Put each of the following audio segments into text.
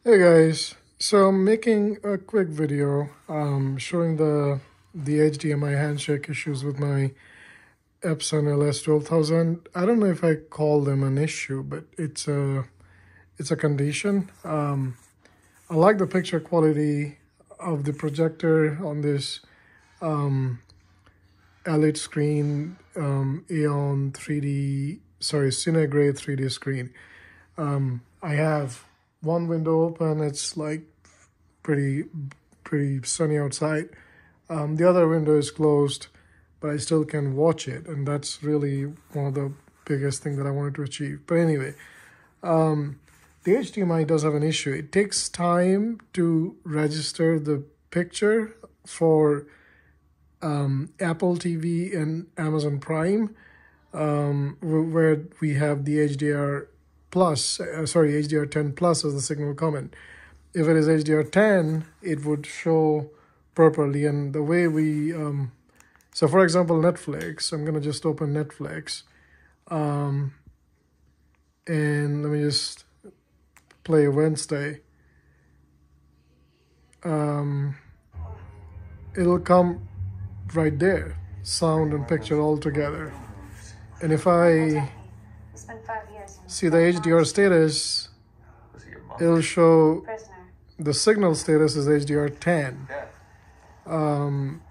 Hey guys, so I'm making a quick video showing the HDMI handshake issues with my Epson LS12000. I don't know if I call them an issue, but it's a condition. I like the picture quality of the projector on this LED screen, Aeon 3D, sorry, Cinegray 3D screen. I have one window open. It's like pretty sunny outside. The other window is closed, but I still can watch it, and that's really one of the biggest thing that I wanted to achieve. But anyway, the HDMI does have an issue. It takes time to register the picture for Apple TV and Amazon Prime, where we have the HDR plus, HDR10 plus as the signal coming. If it is HDR10, it would show properly. And the way we, so for example, Netflix, I'm gonna just open Netflix, and let me just play Wednesday. It'll come right there, sound and picture all together. And if I see the HDR status, it'll show the signal status is HDR10. And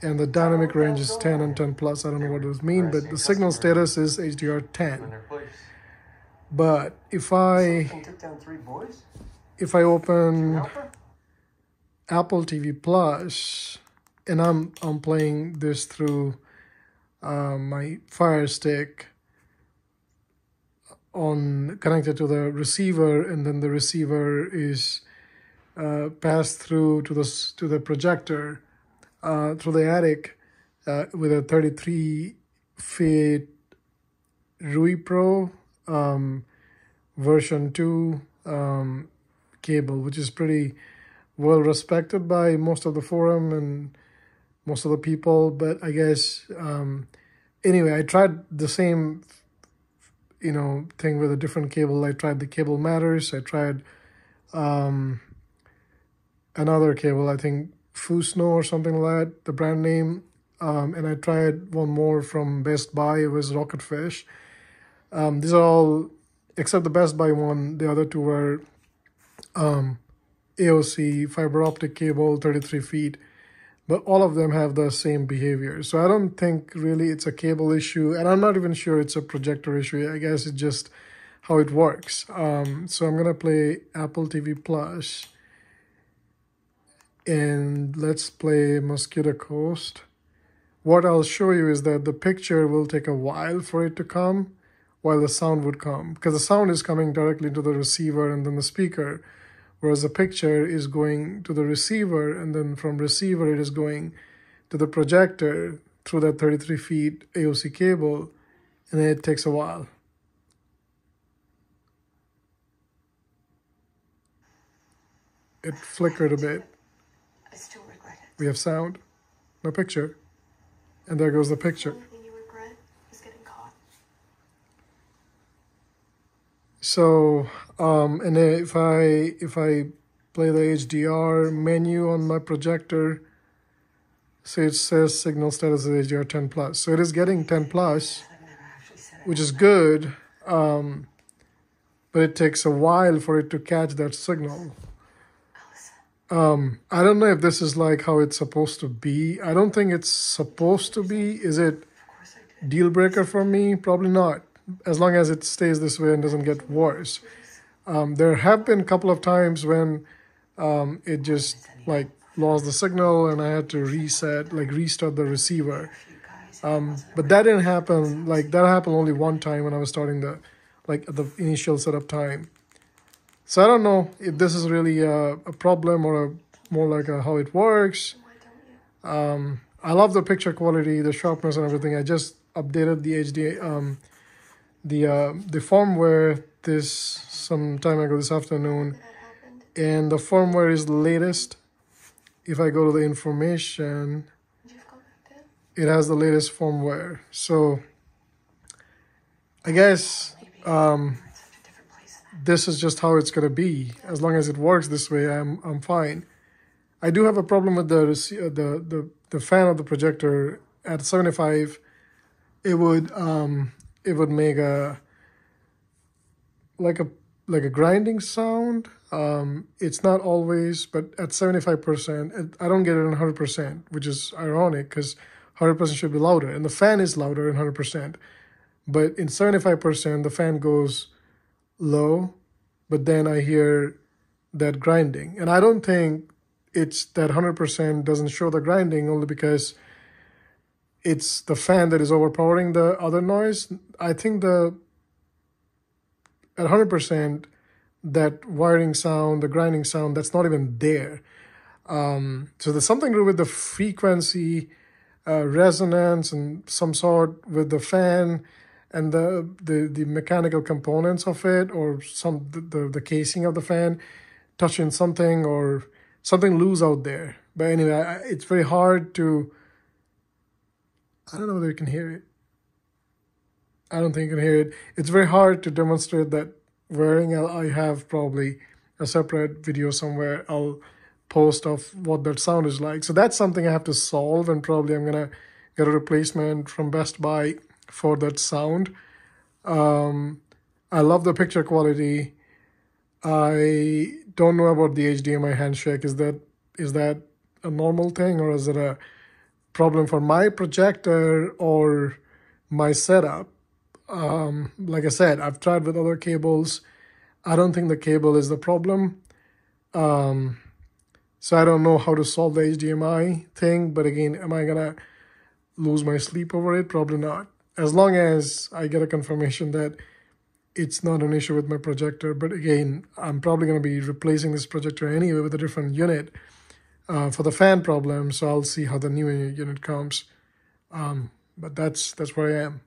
the dynamic range is 10 and 10 plus. I don't know what those mean, but the signal status is HDR10. But if I open Apple TV Plus and I'm playing this through my Firestick connected to the receiver, and then the receiver is passed through to the projector through the attic with a 33 feet Ruipro version 2 cable, which is pretty well respected by most of the forum and most of the people. But I guess anyway, I tried the same thing with a different cable. I tried the Cable Matters. I tried another cable, I think Fusno or something like that, the brand name. And I tried one more from Best Buy. It was Rocketfish. These are all, except the Best Buy one, the other two were AOC fiber optic cable, 33 feet. But all of them have the same behavior. So I don't think really it's a cable issue. And I'm not even sure it's a projector issue. I guess it's just how it works. So I'm going to play Apple TV Plus. And let's play Mosquito Coast. What I'll show you is that the picture will take a while for it to come, while the sound would come. Because the sound is coming directly to the receiver and then the speaker, whereas the picture is going to the receiver, and then from receiver it is going to the projector through that 33 feet AOC cable, and then it takes a while. It flickered a bit. I still regret it. We have sound, no picture, and there goes the picture. The only thing you regret is getting caught. So, and if I play the HDR menu on my projector, so it says signal status is HDR10 plus. So it is getting 10 plus, which is good, but it takes a while for it to catch that signal. I don't know if this is like how it's supposed to be. I don't think it's supposed to be. Is it deal breaker for me? Probably not, as long as it stays this way and doesn't get worse. There have been a couple of times when it just like lost the signal and I had to restart the receiver. But that didn't happen. Like that happened only one time when I was starting the initial setup time. So I don't know if this is really a problem or more like how it works. I love the picture quality, the sharpness and everything. I just updated the HD, the firmware some time ago this afternoon, and the firmware is the latest. If I go to the information, it has the latest firmware. So I guess this is just how it's going to be. As long as it works this way, I'm fine. I do have a problem with the fan of the projector at 75. It would make a like a grinding sound. It's not always, but at 75%, I don't get it at 100%, which is ironic because 100% should be louder, and the fan is louder in 100%. But in 75%, the fan goes low, but then I hear that grinding. And I don't think it's that 100% doesn't show the grinding, only because it's the fan that is overpowering the other noise. I think at 100%, that whirring sound, the grinding sound, that's not even there. So there's something to do with the frequency, resonance, and some sort with the fan and the mechanical components of it, or the casing of the fan touching something, or something loose out there. But anyway, it's very hard to, I don't know whether you can hear it. I don't think you can hear it. It's very hard to demonstrate that whirring. I have probably a separate video somewhere I'll post of what that sound is like. So that's something I have to solve, and probably I'm going to get a replacement from Best Buy for that sound. I love the picture quality. I don't know about the HDMI handshake. Is that a normal thing, or is it a problem for my projector or my setup? Like I said, I've tried with other cables. I don't think the cable is the problem. So I don't know how to solve the HDMI thing. But again, am I gonna lose my sleep over it? Probably not. As long as I get a confirmation that it's not an issue with my projector. But again, I'm probably going to be replacing this projector anyway with a different unit for the fan problem. So I'll see how the new unit comes. But that's where I am.